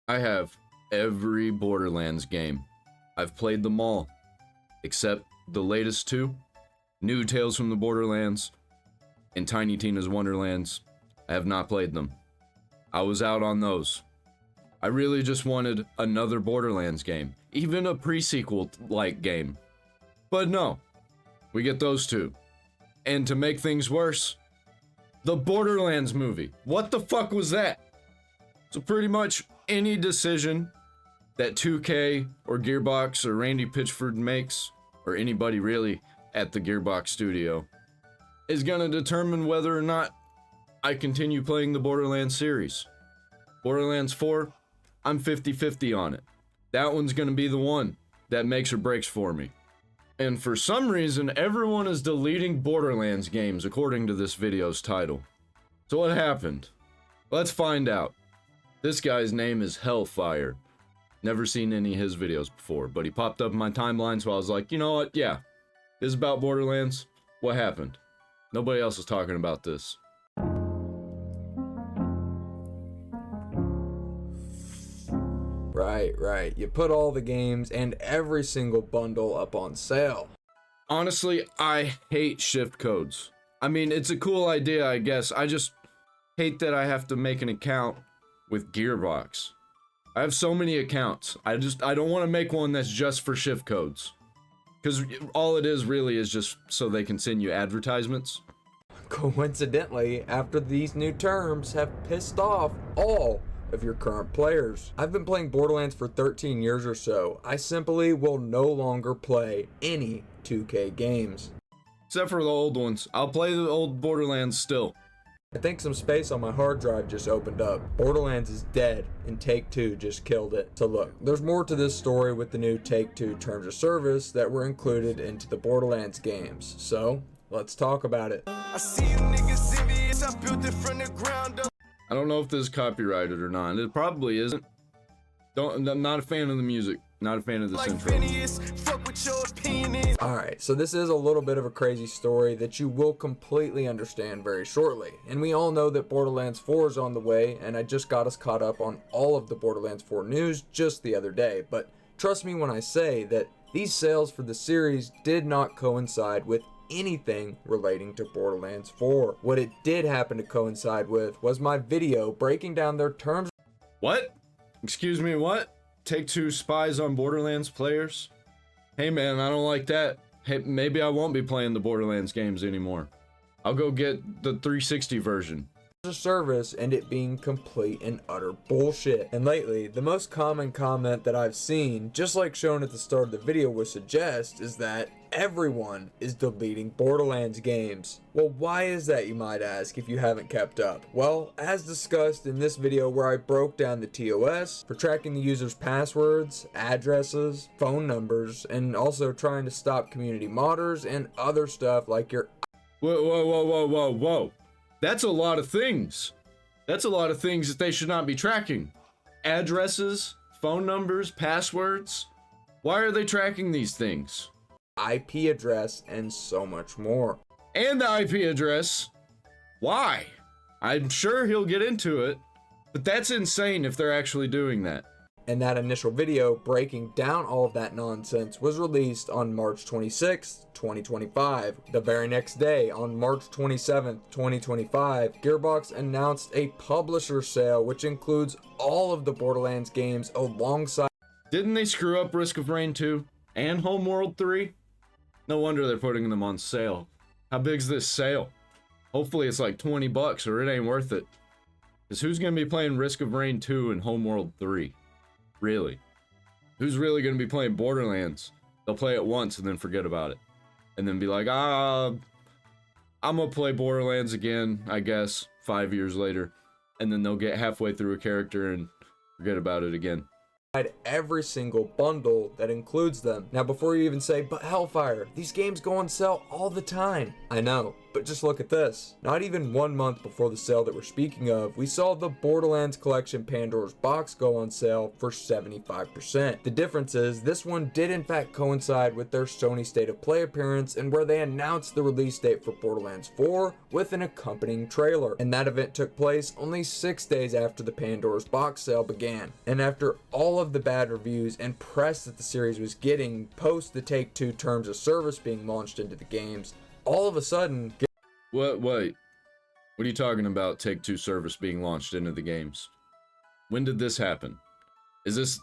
I have every Borderlands game. I've played them all, except the latest two, New Tales from the Borderlands and Tiny Tina's Wonderlands. I have not played them. I was out on those. I really just wanted another Borderlands game, even a pre-sequel-like game. But no, we get those two. And to make things worse, the Borderlands movie. What the fuck was that? So pretty much any decision that 2K or Gearbox or Randy Pitchford makes, or anybody really at the Gearbox studio, is gonna determine whether or not I continue playing the Borderlands series. Borderlands 4, I'm 50-50 on it. That one's gonna be the one that makes or breaks for me. And for some reason, everyone is deleting Borderlands games according to this video's title. So what happened? Let's find out. This guy's name is Hellfire. Never seen any of his videos before, but he popped up in my timeline, so I was like, you know what, yeah. This is about Borderlands. What happened? Nobody else is talking about this. Right. You put all the games and every single bundle up on sale. Honestly, I hate shift codes. I mean, it's a cool idea, I guess. I just hate that I have to make an account with Gearbox. I have so many accounts. I don't want to make one that's just for shift codes. Because all it is really is just so they can send you advertisements. Coincidentally, after these new terms have pissed off all of your current players. I've been playing Borderlands for 13 years or so. I simply will no longer play any 2K games. Except for the old ones. I'll play the old Borderlands still. I think some space on my hard drive just opened up. Borderlands is dead, and Take-Two just killed it. So look, there's more to this story with the new Take-Two terms of service that were included into the Borderlands games. So, let's talk about it. I see you niggas envious, I built it from the ground up. I don't know if this is copyrighted or not. It probably isn't. I'm not a fan of the music. Not a fan of this intro. Alright, so this is a little bit of a crazy story that you will completely understand very shortly. And we all know that Borderlands 4 is on the way, and I just got us caught up on all of the Borderlands 4 news just the other day. But trust me when I say that these sales for the series did not coincide with anything relating to Borderlands 4. What it did happen to coincide with was my video breaking down their terms. What? Excuse me, what? Take-Two spies on Borderlands players? Hey man, I don't like that. Hey, maybe I won't be playing the Borderlands games anymore. I'll go get the 360 version. A service and it being complete and utter bullshit. And lately, the most common comment that I've seen, just like shown at the start of the video would suggest, is that everyone is deleting Borderlands games. Well, why is that, you might ask, if you haven't kept up? Well, as discussed in this video where I broke down the TOS for tracking the user's passwords, addresses, phone numbers, and also trying to stop community modders and other stuff like your... Whoa. That's a lot of things. That's a lot of things that they should not be tracking. Addresses, phone numbers, passwords. Why are they tracking these things? IP address, and so much more. And the IP address. Why? I'm sure he'll get into it, but that's insane if they're actually doing that. And that initial video breaking down all of that nonsense was released on March 26th, 2025. The very next day, on March 27th, 2025, Gearbox announced a publisher sale which includes all of the Borderlands games alongside... Didn't they screw up Risk of Rain 2 and Homeworld 3? No wonder they're putting them on sale. How big's this sale? Hopefully it's like 20 bucks or it ain't worth it. Because who's going to be playing Risk of Rain 2 and Homeworld 3? Really? Who's really going to be playing Borderlands? They'll play it once and then forget about it. And then be like, I'm going to play Borderlands again, I guess, 5 years later. And then they'll get halfway through a character and forget about it again. Every single bundle that includes them. Now before you even say, but Hellfire, these games go on sale all the time. I know, But just look at this. Not even 1 month before the sale that we're speaking of, we saw the Borderlands Collection Pandora's Box go on sale for 75%. The difference is, this one did in fact coincide with their Sony State of Play appearance, and where they announced the release date for Borderlands 4 with an accompanying trailer. And that event took place only 6 days after the Pandora's Box sale began. And after all of the bad reviews and press that the series was getting post the Take-Two terms of service being launched into the games, all of a sudden... Wait, what are you talking about, Take-Two service being launched into the games? When did this happen? Is this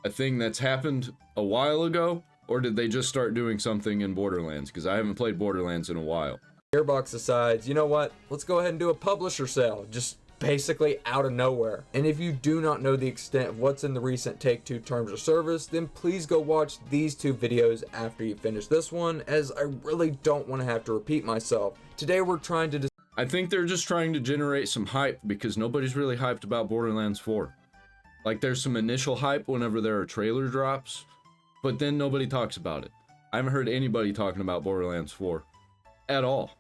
a thing that's happened a while ago? Or did they just start doing something in Borderlands? Because I haven't played Borderlands in a while. Gearbox decides, you know what, let's go ahead and do a publisher sale, just basically out of nowhere. And if you do not know the extent of what's in the recent Take-Two terms of service, then please go watch these 2 videos after you finish this one, as I really don't want to have to repeat myself. Today we're trying to I think they're just trying to generate some hype because nobody's really hyped about Borderlands 4. Like, there's some initial hype whenever there are trailer drops, but then nobody talks about it. I haven't heard anybody talking about Borderlands 4 at all,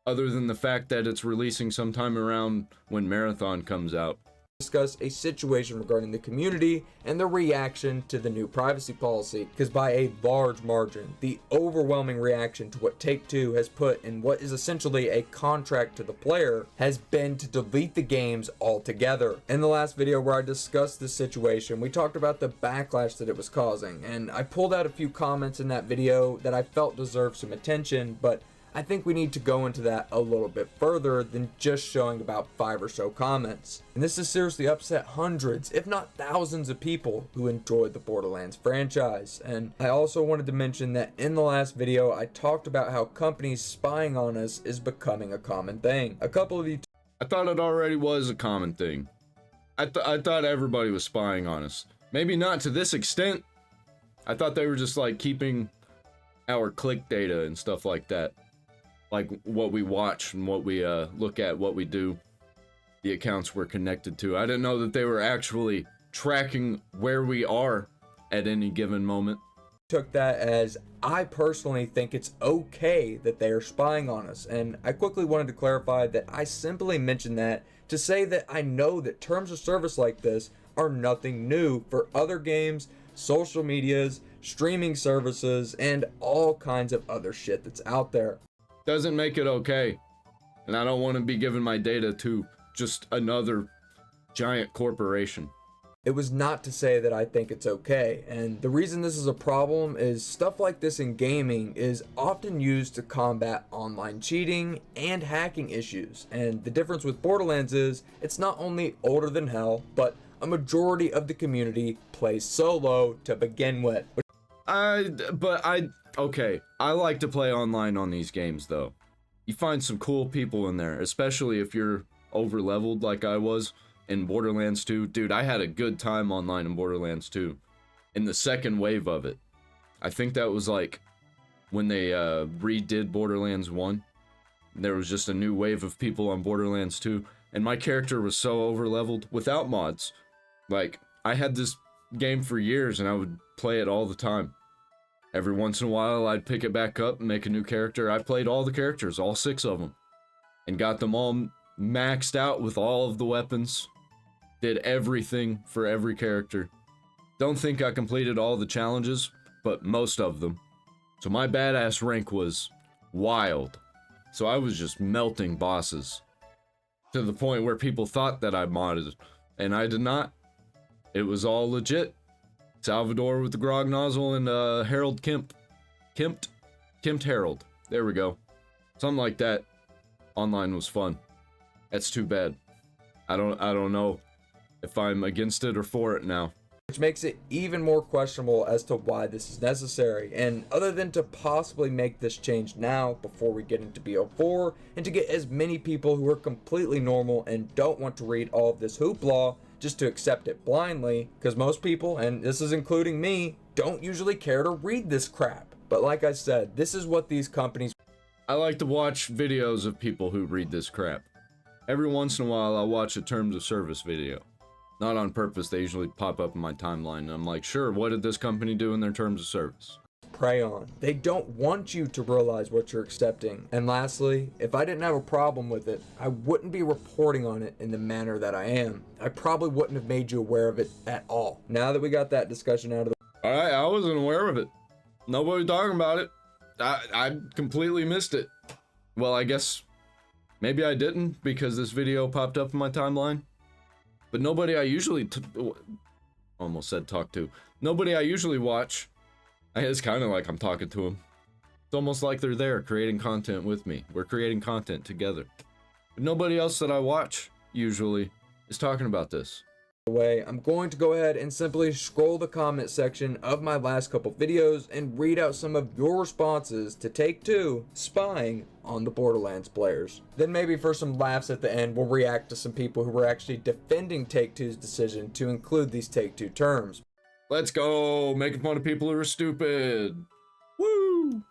other than the fact that it's releasing sometime around when Marathon comes out. discuss a situation regarding the community and the reaction to the new privacy policy, because by a large margin, the overwhelming reaction to what Take-Two has put in what is essentially a contract to the player has been to delete the games altogether. In the last video where I discussed this situation, we talked about the backlash that it was causing, and I pulled out a few comments in that video that I felt deserved some attention, but I think we need to go into that a little bit further than just showing about 5 or so comments. And this has seriously upset hundreds, if not thousands of people who enjoyed the Borderlands franchise. And I also wanted to mention that in the last video, I talked about how companies spying on us is becoming a common thing. A couple of you I thought it already was a common thing. I thought everybody was spying on us. Maybe not to this extent. I thought they were just like keeping our click data and stuff like that. Like what we watch and what we look at, what we do, the accounts we're connected to. I didn't know that they were actually tracking where we are at any given moment. took that as I personally think it's okay that they are spying on us, and I quickly wanted to clarify that I simply mentioned that to say that I know that terms of service like this are nothing new for other games, social medias, streaming services, and all kinds of other shit that's out there. Doesn't make it okay. And I don't want to be giving my data to just another giant corporation. It was not to say that I think it's okay, and the reason this is a problem is stuff like this in gaming is often used to combat online cheating and hacking issues, and the difference with Borderlands is it's not only older than hell, but a majority of the community plays solo to begin with. Okay, I like to play online on these games though. You find some cool people in there, especially if you're over leveled like I was in Borderlands 2. Dude, I had a good time online in Borderlands 2. In the second wave of it. I think that was like when they redid Borderlands 1. There was just a new wave of people on Borderlands 2. And my character was so over leveled without mods. Like, I had this game for years and I would play it all the time. Every once in a while, I'd pick it back up and make a new character. I played all the characters, all 6 of them. And got them all maxed out with all of the weapons. Did everything for every character. Don't think I completed all the challenges, but most of them. So my badass rank was wild. So I was just melting bosses. To the point where people thought that I modded. And I did not. It was all legit. Salvador with the grog nozzle and Harold Kemped Harold. There we go. Something like that. Online was fun. That's too bad. I don't know if I'm against it or for it now. Which makes it even more questionable as to why this is necessary. And other than to possibly make this change now before we get into BO4 and to get as many people who are completely normal and don't want to read all of this hoopla just to accept it blindly, because most people, and this is including me, don't usually care to read this crap. But like I said, this is what these companies... I like to watch videos of people who read this crap. Every once in a while I'll watch a terms of service video. Not on purpose, they usually pop up in my timeline and I'm like, sure, what did this company do in their terms of service? prey on. They don't want you to realize what you're accepting. And lastly, if I didn't have a problem with it, I wouldn't be reporting on it in the manner that I am. I probably wouldn't have made you aware of it at all. Now that we got that discussion out of the Alright, I wasn't aware of it. Nobody talking about it. I completely missed it. Well, I guess maybe I didn't because this video popped up in my timeline. But nobody I usually almost said talk to. Nobody I usually watch. It's kind of like I'm talking to them. It's almost like they're there creating content with me. We're creating content together. But nobody else that I watch usually is talking about this. way, I'm going to go ahead and simply scroll the comment section of my last couple videos and read out some of your responses to Take-Two spying on the Borderlands players. Then maybe for some laughs at the end, we'll react to some people who were actually defending Take-Two's decision to include these Take-Two terms. Let's go, making fun of people who are stupid. Woo!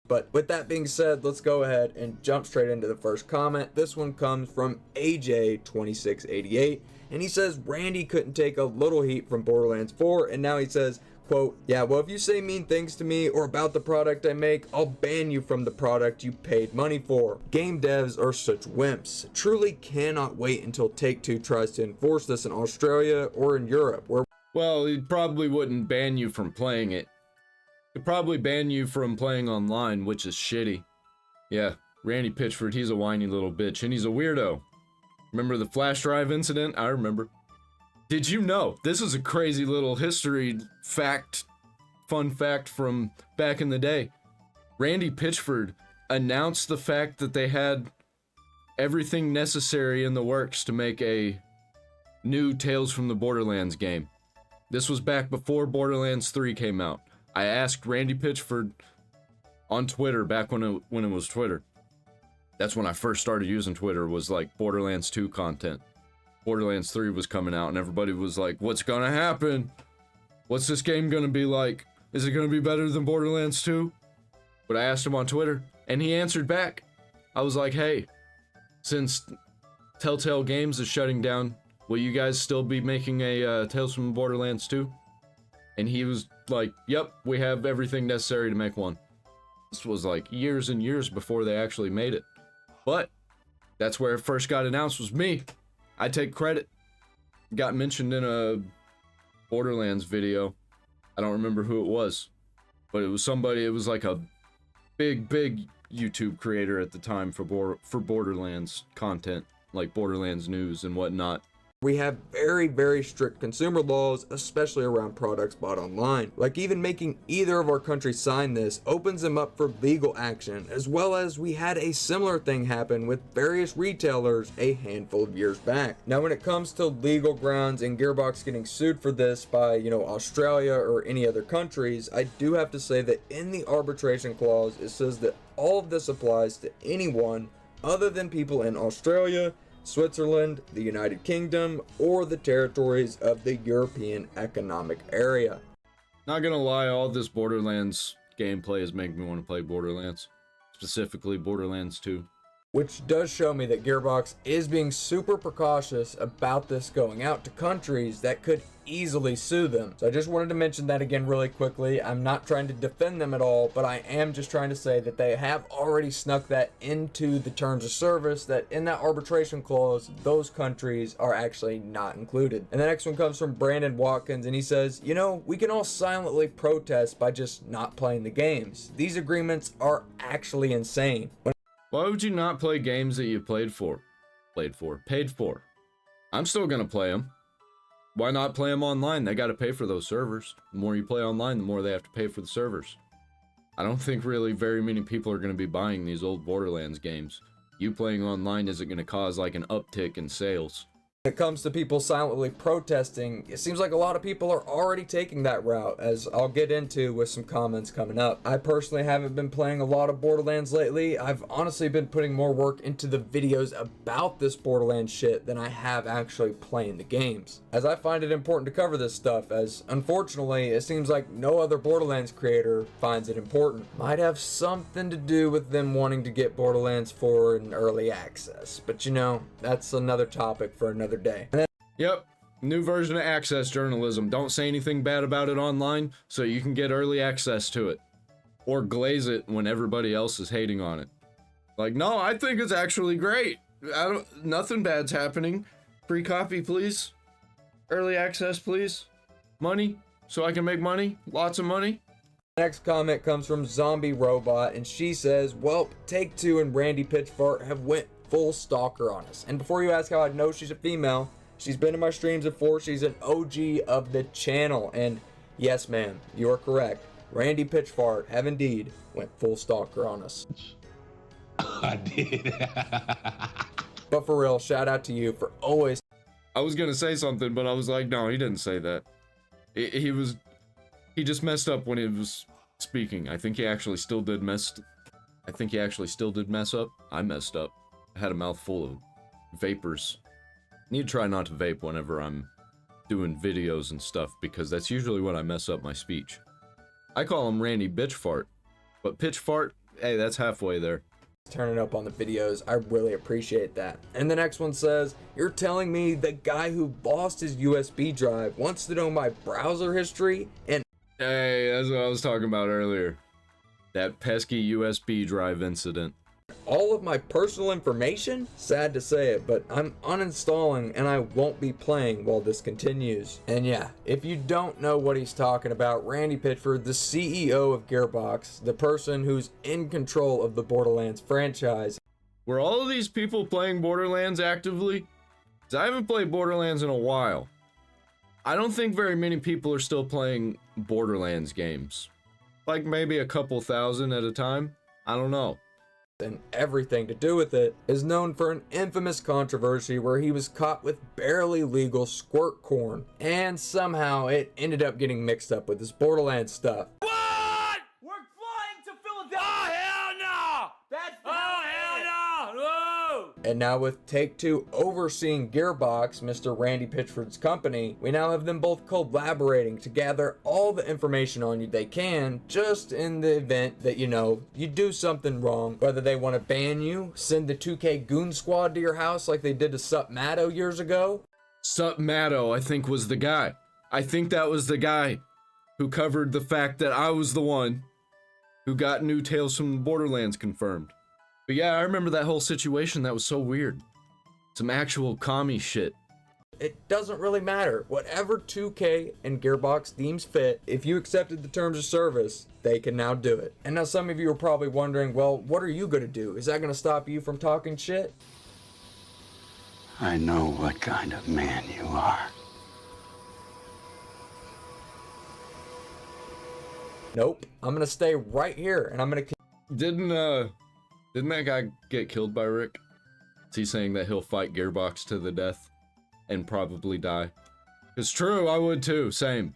But with that being said, let's go ahead and jump straight into the first comment. This one comes from AJ2688, and he says Randy couldn't take a little heat from Borderlands 4, and now he says, quote, "Yeah, well, if you say mean things to me or about the product I make, I'll ban you from the product you paid money for. Game devs are such wimps. Truly cannot wait until Take-Two tries to enforce this in Australia or in Europe, where..." Well, he probably wouldn't ban you from playing it. He'd probably ban you from playing online, which is shitty. Yeah, Randy Pitchford, he's a whiny little bitch, and he's a weirdo. Remember the flash drive incident? I remember. Did you know? This is a crazy little history fact, fun fact from back in the day. Randy Pitchford announced the fact that they had everything necessary in the works to make a new Tales from the Borderlands game. This was back before Borderlands 3 came out. I asked Randy Pitchford on Twitter back when it was Twitter. That's when I first started using Twitter, was like Borderlands 2 content. Borderlands 3 was coming out and everybody was like, what's gonna happen? What's this game gonna be like? Is it gonna be better than Borderlands 2? But I asked him on Twitter and he answered back. I was like, hey, since Telltale Games is shutting down, will you guys still be making a Tales from Borderlands 2? And he was like, yep, we have everything necessary to make one. This was like years and years before they actually made it. But that's where it first got announced, was me. I take credit. Got mentioned in a Borderlands video. I don't remember who it was, but it was somebody, it was like a big YouTube creator at the time for Borderlands content, like Borderlands news and whatnot. we have very strict consumer laws, especially around products bought online. Like even making either of our countries sign this opens them up for legal action, as well as we had a similar thing happen with various retailers a handful of years back. Now when it comes to legal grounds and Gearbox getting sued for this by, Australia or any other countries, I do have to say that in the arbitration clause, it says that all of this applies to anyone other than people in Australia, Switzerland, the United Kingdom, or the territories of the European Economic Area. Not gonna lie, all this Borderlands gameplay is making me want to play Borderlands. Specifically Borderlands 2. Which does show me that Gearbox is being super precautious about this going out to countries that could easily sue them. So I just wanted to mention that again really quickly. I'm not trying to defend them at all, but I am just trying to say that they have already snuck that into the terms of service, that in that arbitration clause, those countries are actually not included. And the next one comes from Brandon Watkins, and he says, we can all silently protest by just not playing the games. These agreements are actually insane. Why would you not play games that you paid for? I'm still gonna play them. Why not play them online? They gotta pay for those servers. The more you play online, the more they have to pay for the servers. I don't think really very many people are gonna be buying these old Borderlands games. You playing online isn't gonna cause like an uptick in sales. When it comes to people silently protesting, it seems like a lot of people are already taking that route, as I'll get into with some comments coming up. I personally haven't been playing a lot of Borderlands lately. I've honestly been putting more work into the videos about this Borderlands shit than I have actually playing the games, as I find it important to cover this stuff, as unfortunately it seems like no other Borderlands creator finds it important. Might have something to do with them wanting to get Borderlands 4 in early access, but that's another topic for another day. Yep, new version of access journalism. Don't say anything bad about it online so you can get early access to it. or glaze it when everybody else is hating on it. Like, no, I think it's actually great. Nothing bad's happening. Free copy, please. Early access, please. Money, so I can make money. Lots of money. Next comment comes from Zombie Robot, and she says, well, Take-Two and Randy Pitchfart have went full stalker on us. And before you ask how I know she's a female, she's been in my streams before. She's an OG of the channel. And yes, ma'am, you are correct. Randy Pitchfart have indeed went full stalker on us. I did. But for real, shout out to you for always. I was gonna say something, but I was like, no, he didn't say that. He just messed up when he was speaking. I think he actually still did mess up. I messed up. I had a mouthful of vapors. I need to try not to vape whenever I'm doing videos and stuff, because that's usually when I mess up my speech. I call him Randy Bitchfart, but Pitchfart, hey, that's halfway there. Turn it up on the videos. I really appreciate that. And the next one says, you're telling me the guy who lost his USB drive wants to know my browser history? And hey, that's what I was talking about earlier. That pesky USB drive incident. all of my personal information? Sad to say it, but I'm uninstalling and I won't be playing while this continues. And yeah, if you don't know what he's talking about, Randy Pitchford, the CEO of Gearbox, the person who's in control of the Borderlands franchise. Were all of these people playing Borderlands actively? 'Cause I haven't played Borderlands in a while. I don't think very many people are still playing Borderlands games. Like maybe a couple thousand at a time. I don't know. And everything to do with it, is known for an infamous controversy where he was caught with barely legal squirt corn, and somehow it ended up getting mixed up with his Borderlands stuff. What? We're flying to Philadelphia! Oh, hell no! That's hell no! Whoa! And now with Take-Two overseeing Gearbox, Mr. Randy Pitchford's company, we now have them both collaborating to gather all the information on you they can, just in the event that, you know, you do something wrong. Whether they want to ban you, send the 2K Goon Squad to your house like they did to Sup Matto years ago. Sup Matto, I think, was the guy. I think that was the guy who covered the fact that I was the one who got new Tales from the Borderlands confirmed. But yeah, I remember that whole situation. That was so weird. Some actual commie shit. It doesn't really matter. Whatever 2K and Gearbox deems fit, if you accepted the terms of service, they can now do it. And now some of you are probably wondering, well, what are you gonna do? Is that gonna stop you from talking shit? I know what kind of man you are. Nope. I'm gonna stay right here and I'm gonna Didn't that guy get killed by Rick? Is he saying that he'll fight Gearbox to the death and probably die? It's true, I would too, same.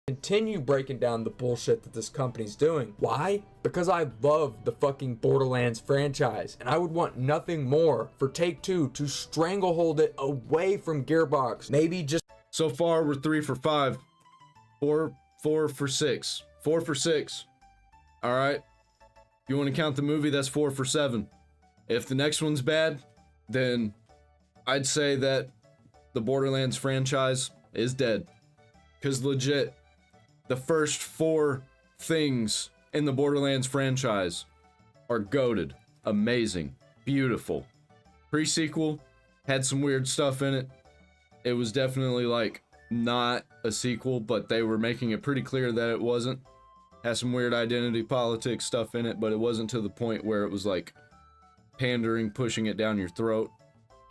continue breaking down the bullshit that this company's doing. Why? Because I love the fucking Borderlands franchise, and I would want nothing more for Take-Two to stranglehold it away from Gearbox. Maybe just So far, we're 3 for 5. 4 for 6. 4 for 6. Alright. If you want to count the movie, that's 4 for 7. If the next one's bad, then I'd say that the Borderlands franchise is dead. Because legit, the first 4 things in the Borderlands franchise are goated, amazing, beautiful. Pre-sequel had some weird stuff in it. It was definitely like not a sequel, but they were making it pretty clear that it wasn't. Had some weird identity politics stuff in it, but it wasn't to the point where it was like pandering, pushing it down your throat.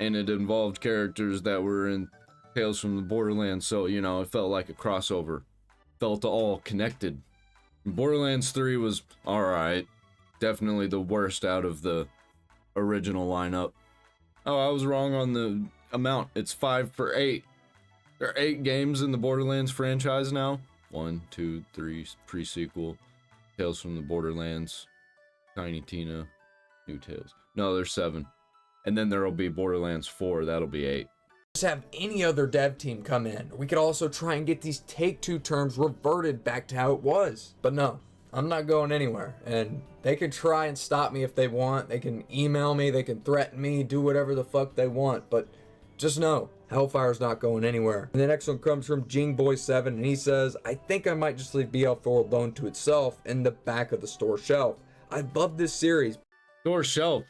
And it involved characters that were in Tales from the Borderlands, so, you know, it felt like a crossover. Felt all connected. Borderlands 3 was alright. Definitely the worst out of the original lineup. Oh, I was wrong on the amount. It's 5 for 8. There are 8 games in the Borderlands franchise now. 1, 2, 3, pre-sequel, Tales from the Borderlands, Tiny Tina, New Tales. No, there's 7. And then there'll be Borderlands 4, that'll be 8. have any other dev team come in. We could also try and get these Take-Two terms reverted back to how it was. But no, I'm not going anywhere. And they can try and stop me if they want. They can email me, they can threaten me, do whatever the fuck they want. But just know Hellfire's not going anywhere. And the next one comes from Jingboy7, and he says, I think I might just leave BL4 alone to itself in the back of the store shelf. I love this series. Store shelf.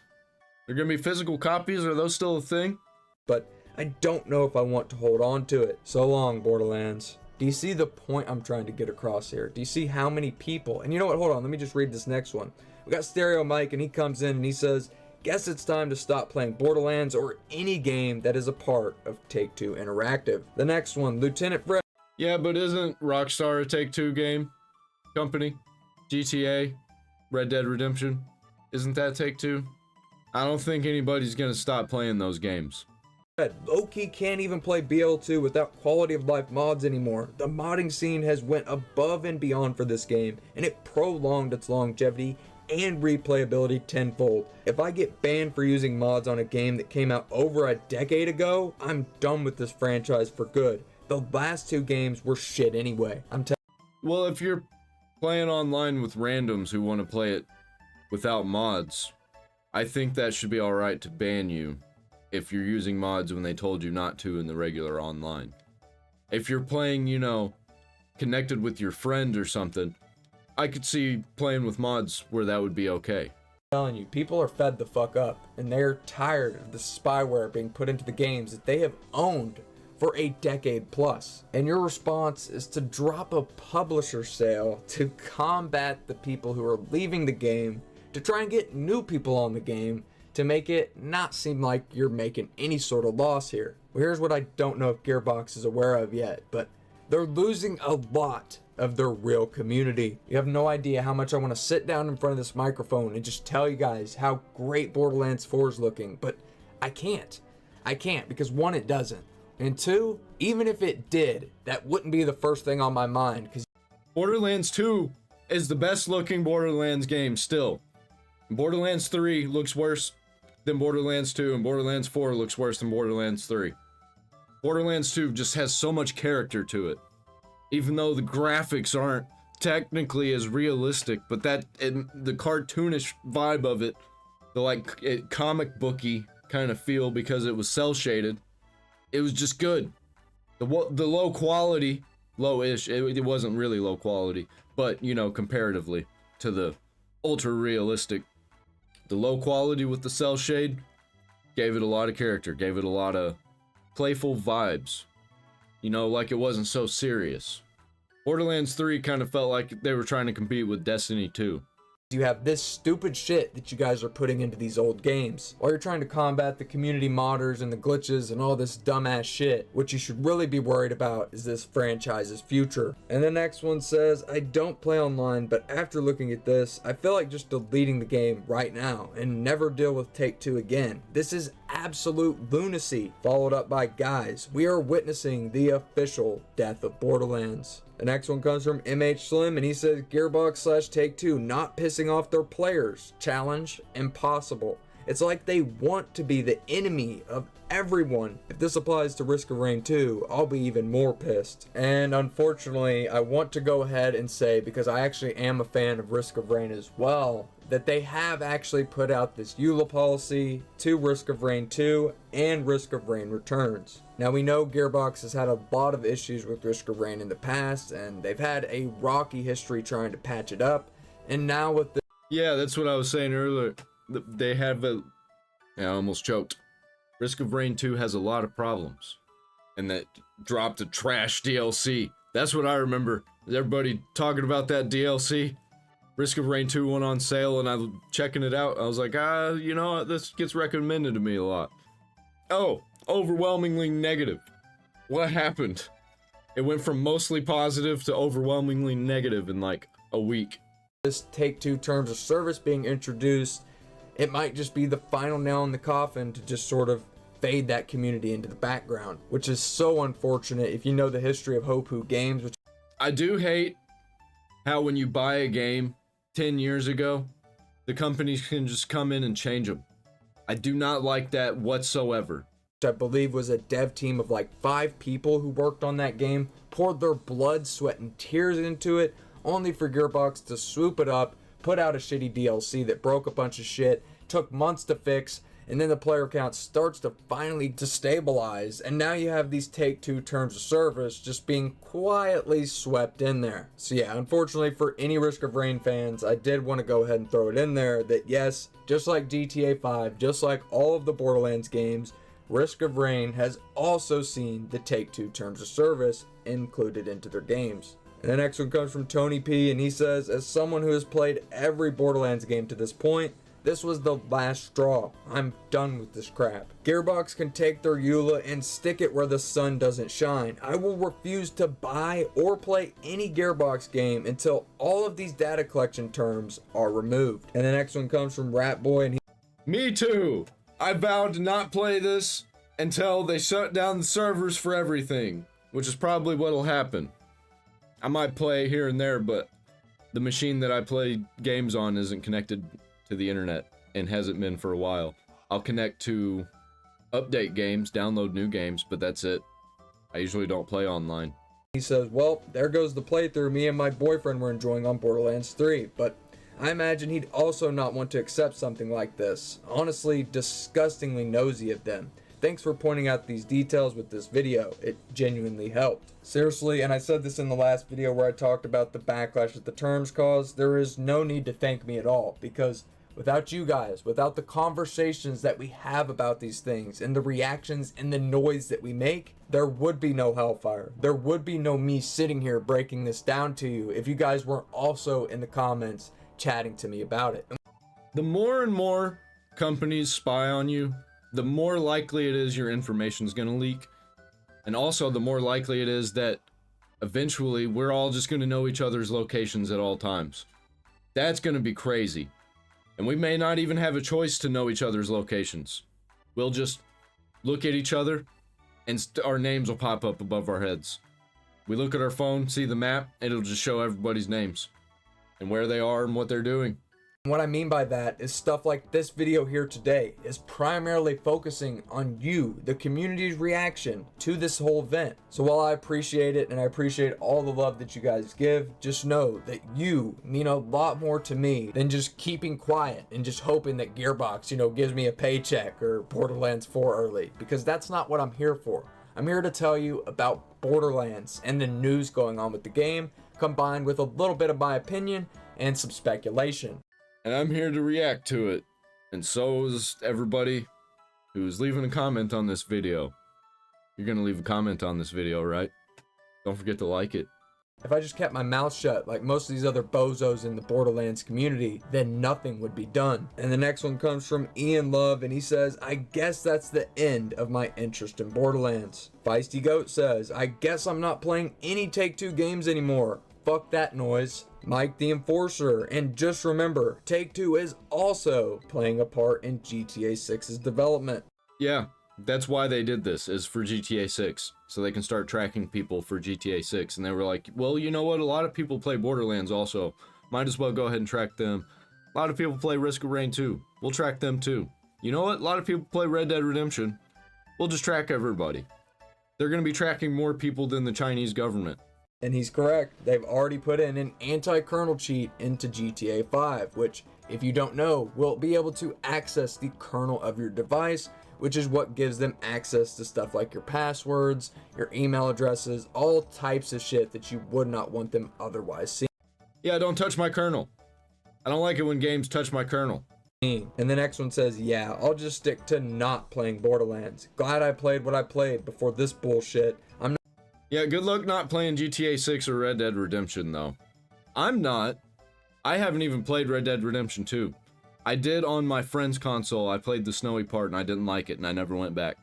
They're gonna be physical copies? Are those still a thing? But I don't know if I want to hold on to it. So long, Borderlands. Do you see the point I'm trying to get across here? Do you see how many people? And you know what? Hold on. Let me just read this next one. We got Stereo Mike, and he comes in and he says, guess it's time to stop playing Borderlands or any game that is a part of Take-Two Interactive. The next one, Lieutenant Fred. Yeah, but isn't Rockstar a Take-Two game company? GTA, Red Dead Redemption, isn't that Take-Two? I don't think anybody's gonna stop playing those games. Low-key can't even play BL2 without quality of life mods anymore. The modding scene has went above and beyond for this game, and it prolonged its longevity and replayability tenfold. If I get banned for using mods on a game that came out over a decade ago, I'm done with this franchise for good. The last two games were shit anyway. Well, if you're playing online with randoms who want to play it without mods, I think that should be alright to ban you if you're using mods when they told you not to in the regular online. If you're playing, you know, connected with your friend or something, I could see playing with mods where that would be okay. Telling you, people are fed the fuck up, and they're tired of the spyware being put into the games that they have owned for a decade plus. And your response is to drop a publisher sale to combat the people who are leaving the game, to try and get new people on the game, to make it not seem like you're making any sort of loss here. Well, here's what I don't know if Gearbox is aware of yet, but they're losing a lot of their real community. You have no idea how much I want to sit down in front of this microphone and just tell you guys how great Borderlands 4 is looking, but I can't. I can't, because one, it doesn't. And two, even if it did, that wouldn't be the first thing on my mind, because Borderlands 2 is the best looking Borderlands game still. Borderlands 3 looks worse than Borderlands 2, and Borderlands 4 looks worse than Borderlands 3. Borderlands 2 just has so much character to it. Even though the graphics aren't technically as realistic, but the cartoonish vibe of it, the comic booky kind of feel because it was cel shaded, it was just good. The low quality, low-ish, it wasn't really low quality, but you know, comparatively to the ultra realistic, the low quality with the cel shade gave it a lot of character, gave it a lot of playful vibes. You know, like it wasn't so serious. Borderlands 3 kind of felt like they were trying to compete with Destiny 2. you have this stupid shit that you guys are putting into these old games, while you're trying to combat the community modders and the glitches and all this dumbass shit. What you should really be worried about is this franchise's future. And the next one says, I don't play online, but after looking at this, I feel like just deleting the game right now and never deal with Take-Two again. This is absolute lunacy. Followed up by, guys, we are witnessing the official death of Borderlands. The next one comes from MH Slim, and he says, Gearbox / Take-Two not pissing off their players. Challenge impossible. It's like they want to be the enemy of everyone. If this applies to Risk of Rain 2, I'll be even more pissed. And unfortunately, I want to go ahead and say, because I actually am a fan of Risk of Rain as well, that they have actually put out this EULA policy to Risk of Rain 2 and Risk of Rain Returns. Now we know Gearbox has had a lot of issues with Risk of Rain in the past, and they've had a rocky history trying to patch it up, and now with the... Yeah, that's what I was saying earlier. They have a... I almost choked. Risk of Rain 2 has a lot of problems. And that dropped a trash DLC. That's what I remember. Everybody talking about that DLC. Risk of Rain 2 went on sale and I was checking it out. I was like, you know, this gets recommended to me a lot. Oh, overwhelmingly negative. What happened? It went from mostly positive to overwhelmingly negative in like a week. This Take-Two terms of service being introduced, it might just be the final nail in the coffin to just sort of fade that community into the background, which is so unfortunate if you know the history of Hopu Games. Which I do hate how when you buy a game 10 years ago, the companies can just come in and change them. I do not like that whatsoever. I believe was a dev team of like 5 people who worked on that game, poured their blood, sweat, and tears into it, only for Gearbox to swoop it up, put out a shitty DLC that broke a bunch of shit, took months to fix, and then the player count starts to finally destabilize, and now you have these Take-Two terms of service just being quietly swept in there. So yeah, unfortunately for any Risk of Rain fans, I did want to go ahead and throw it in there that yes, just like GTA 5, just like all of the Borderlands games, Risk of Rain has also seen the Take-Two terms of service included into their games. And the next one comes from Tony P, and he says, as someone who has played every Borderlands game to this point, this was the last straw. I'm done with this crap. Gearbox can take their EULA and stick it where the sun doesn't shine. I will refuse to buy or play any Gearbox game until all of these data collection terms are removed. And the next one comes from Ratboy, and Me too. I vowed to not play this until they shut down the servers for everything, which is probably what'll happen. I might play here and there, but the machine that I play games on isn't connected to the internet and hasn't been for a while. I'll connect to update games, download new games, but that's it. I usually don't play online. he says, well, there goes the playthrough me and my boyfriend were enjoying on Borderlands 3, but I imagine he'd also not want to accept something like this. Honestly, disgustingly nosy of them. Thanks for pointing out these details with this video. It genuinely helped. Seriously, and I said this in the last video where I talked about the backlash that the terms caused, there is no need to thank me at all, because without you guys, without the conversations that we have about these things and the reactions and the noise that we make, there would be no Hellfire. There would be no me sitting here breaking this down to you if you guys weren't also in the comments chatting to me about it. The more and more companies spy on you, the more likely it is your information is going to leak. And also the more likely it is that eventually we're all just going to know each other's locations at all times. That's going to be crazy. And we may not even have a choice to know each other's locations. We'll just look at each other and our names will pop up above our heads. We look at our phone, see the map, and it'll just show everybody's names and where they are and what they're doing. What I mean by that is stuff like this video here today is primarily focusing on you, the community's reaction to this whole event. So while I appreciate it and I appreciate all the love that you guys give, just know that you mean a lot more to me than just keeping quiet and just hoping that Gearbox, gives me a paycheck or Borderlands 4 early, because that's not what I'm here for. I'm here to tell you about Borderlands and the news going on with the game, combined with a little bit of my opinion and some speculation. And I'm here to react to it. And so is everybody who's leaving a comment on this video. You're gonna leave a comment on this video, right? Don't forget to like it. If I just kept my mouth shut like most of these other bozos in the Borderlands community, then nothing would be done. And the next one comes from Ian Love, and he says, I guess that's the end of my interest in Borderlands. Feisty Goat says, I guess I'm not playing any Take-Two games anymore. Fuck that noise. Mike the Enforcer, and just remember, Take-Two is also playing a part in GTA 6's development. Yeah, that's why they did this, is for GTA 6, so they can start tracking people for GTA 6. And they were like, well, you know what, a lot of people play Borderlands also, might as well go ahead and track them. A lot of people play Risk of Rain too, we'll track them too. You know what, a lot of people play Red Dead Redemption, we'll just track everybody. They're gonna be tracking more people than the Chinese government. And he's correct. They've already put in an anti-kernel cheat into GTA 5, which, if you don't know, will be able to access the kernel of your device, which is what gives them access to stuff like your passwords, your email addresses, all types of shit that you would not want them otherwise seeing. Yeah, don't touch my kernel. I don't like it when games touch my kernel. And the next one says, yeah, I'll just stick to not playing Borderlands. Glad I played what I played before this bullshit. Yeah, good luck not playing GTA 6 or Red Dead Redemption, though. I'm not. I haven't even played Red Dead Redemption 2. I did on my friend's console. I played the snowy part and I didn't like it and I never went back.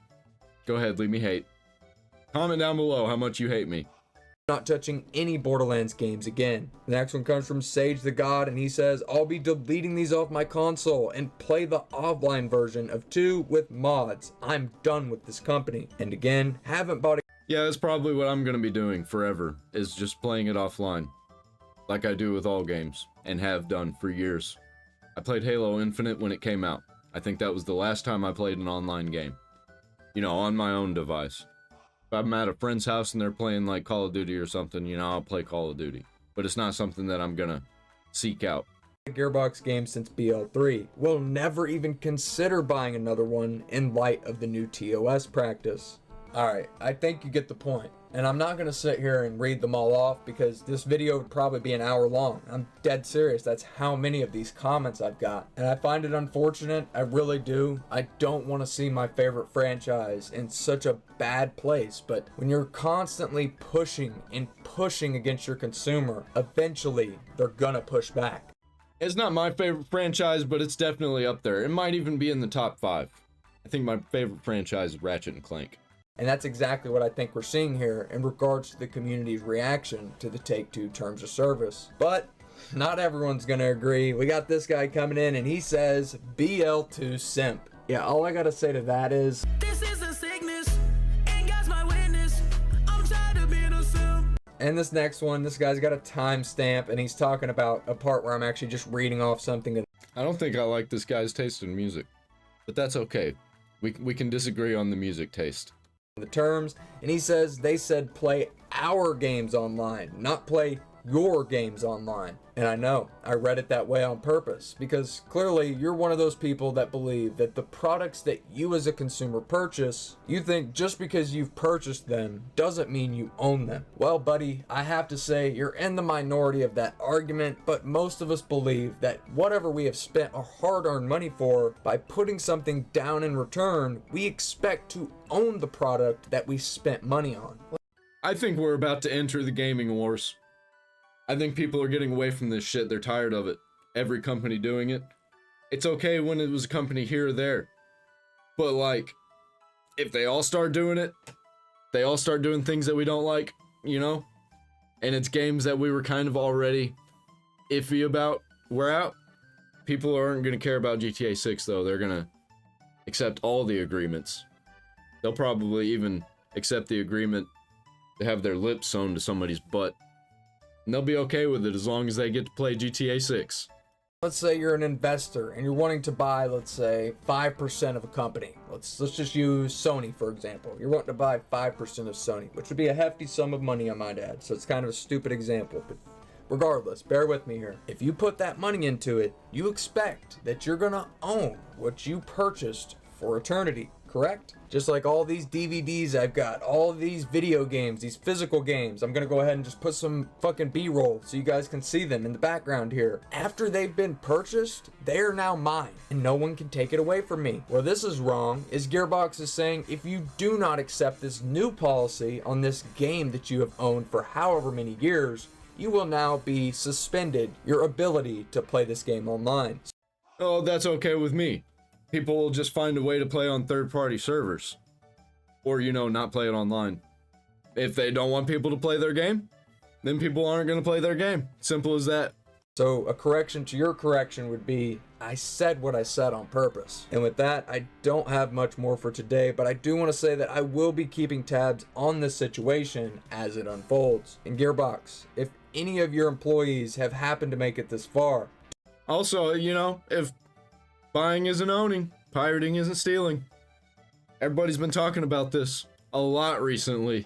Go ahead, leave me hate. Comment down below how much you hate me. Not touching any Borderlands games again. The next one comes from Sage the God, and he says, I'll be deleting these off my console and play the offline version of 2 with mods. I'm done with this company. And again, haven't bought a Yeah, that's probably what I'm gonna be doing forever, is just playing it offline. Like I do with all games, and have done for years. I played Halo Infinite when it came out. I think that was the last time I played an online game. On my own device. If I'm at a friend's house and they're playing like Call of Duty or something, I'll play Call of Duty. But it's not something that I'm gonna seek out. Gearbox game since BL3. Will never even consider buying another one in light of the new TOS practice. Alright, I think you get the point. And I'm not going to sit here and read them all off because this video would probably be an hour long. I'm dead serious. That's how many of these comments I've got. And I find it unfortunate. I really do. I don't want to see my favorite franchise in such a bad place. But when you're constantly pushing and pushing against your consumer, eventually they're gonna push back. It's not my favorite franchise, but it's definitely up there. It might even be in the top 5. I think my favorite franchise is Ratchet and Clank. And that's exactly what I think we're seeing here in regards to the community's reaction to the Take-Two terms of service. But not everyone's gonna agree. We got this guy coming in and he says, BL2 simp. Yeah, all I gotta say to that is, this is a sickness, and God's my witness. I'm tired of being a simp. and this next one, this guy's got a timestamp and he's talking about a part where I'm actually just reading off something. I don't think I like this guy's taste in music, but that's okay. We can disagree on the music taste. The terms, and he says they said play our games online, not play your games online. And I know I read it that way on purpose because clearly you're one of those people that believe that the products that you as a consumer purchase, you think just because you've purchased them doesn't mean you own them. Well, buddy, I have to say you're in the minority of that argument, but most of us believe that whatever we have spent our hard-earned money for, by putting something down in return, we expect to own the product that we spent money on. I think we're about to enter the gaming wars. I think people are getting away from this shit. They're tired of it. Every company doing it. It's okay when it was a company here or there. But like, if they all start doing it, they all start doing things that we don't like, you know? And it's games that we were kind of already iffy about. We're out. People aren't going to care about GTA 6 though. They're going to accept all the agreements. They'll probably even accept the agreement to have their lips sewn to somebody's butt. And they'll be okay with it as long as they get to play GTA 6. Let's say you're an investor and you're wanting to buy, let's say, 5% of a company. Let's just use Sony, for example. You're wanting to buy 5% of Sony, which would be a hefty sum of money, I might add. So it's kind of a stupid example, but regardless, bear with me here. If you put that money into it, you expect that you're gonna own what you purchased for eternity, correct? Just like all these DVDs I've got, all of these video games, these physical games, I'm gonna go ahead and just put some fucking B-roll so you guys can see them in the background here. After they've been purchased, they are now mine, and no one can take it away from me. Where this is wrong is Gearbox is saying if you do not accept this new policy on this game that you have owned for however many years, you will now be suspended your ability to play this game online. Oh, that's okay with me. People will just find a way to play on third-party servers. Or, you know, not play it online. If they don't want people to play their game, then people aren't going to play their game. Simple as that. So a correction to your correction would be, I said what I said on purpose. And with that, I don't have much more for today, but I do want to say that I will be keeping tabs on this situation as it unfolds. And Gearbox, if any of your employees have happened to make it this far. Also, you know, if buying isn't owning, pirating isn't stealing. Everybody's been talking about this a lot recently.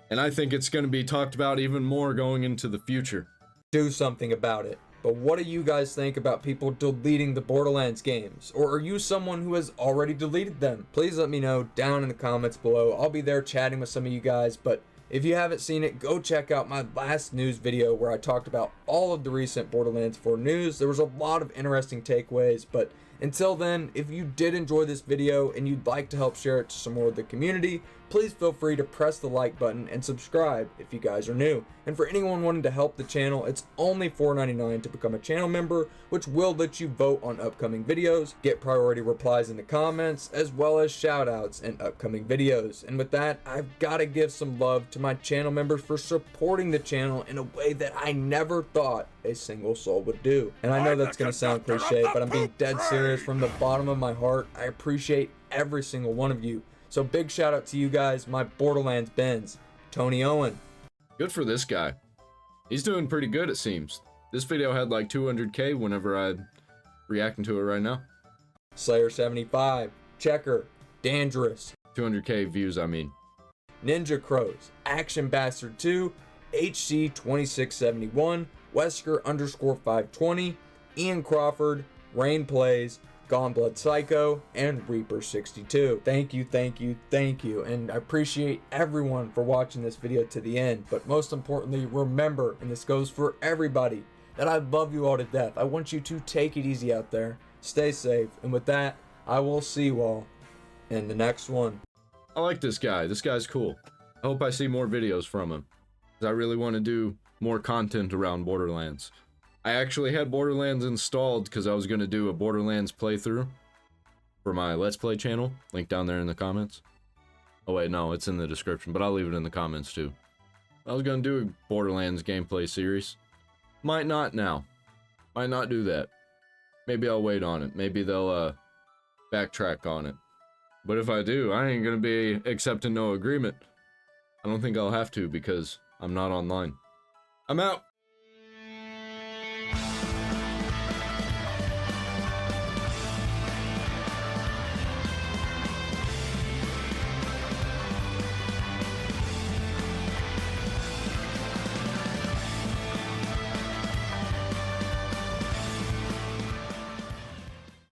And I think it's going to be talked about even more going into the future. Do something about it. But what do you guys think about people deleting the Borderlands games? Or are you someone who has already deleted them? Please let me know down in the comments below. I'll be there chatting with some of you guys, but if you haven't seen it, go check out my last news video where I talked about all of the recent Borderlands 4 news. There was a lot of interesting takeaways, but until then, if you did enjoy this video and you'd like to help share it to some more of the community, please feel free to press the like button and subscribe if you guys are new. And for anyone wanting to help the channel, it's only $4.99 to become a channel member, which will let you vote on upcoming videos, get priority replies in the comments, as well as shout outs in upcoming videos. And with that, I've got to give some love to my channel members for supporting the channel in a way that I never thought a single soul would do. And I know that's going to sound cliche, but I'm being dead serious from the bottom of my heart. I appreciate every single one of you. So big shout out to you guys, my Borderlands Benz, Tony Owen. Good for this guy. He's doing pretty good, it seems. This video had like 200k whenever I'm reacting to it right now. Slayer75, Checker, Dangerous, 200k views, I mean. Ninja Crows, Action Bastard 2, HC2671, Wesker _520, Ian Crawford, Rain Plays, Gone Blood Psycho, and Reaper62. Thank you, thank you, thank you, and I appreciate everyone for watching this video to the end, but most importantly, remember, and this goes for everybody, that I love you all to death. I want you to take it easy out there, stay safe, and with that, I will see you all in the next one. I like this guy. This guy's cool. I hope I see more videos from him, because I really want to do more content around Borderlands. I actually had Borderlands installed because I was going to do a Borderlands playthrough for my Let's Play channel. Link down there in the comments. Oh wait, no, it's in the description, but I'll leave it in the comments too. I was going to do a Borderlands gameplay series. Might not now. Might not do that. Maybe I'll wait on it. Maybe they'll backtrack on it. But if I do, I ain't going to be accepting no agreement. I don't think I'll have to because I'm not online. I'm out.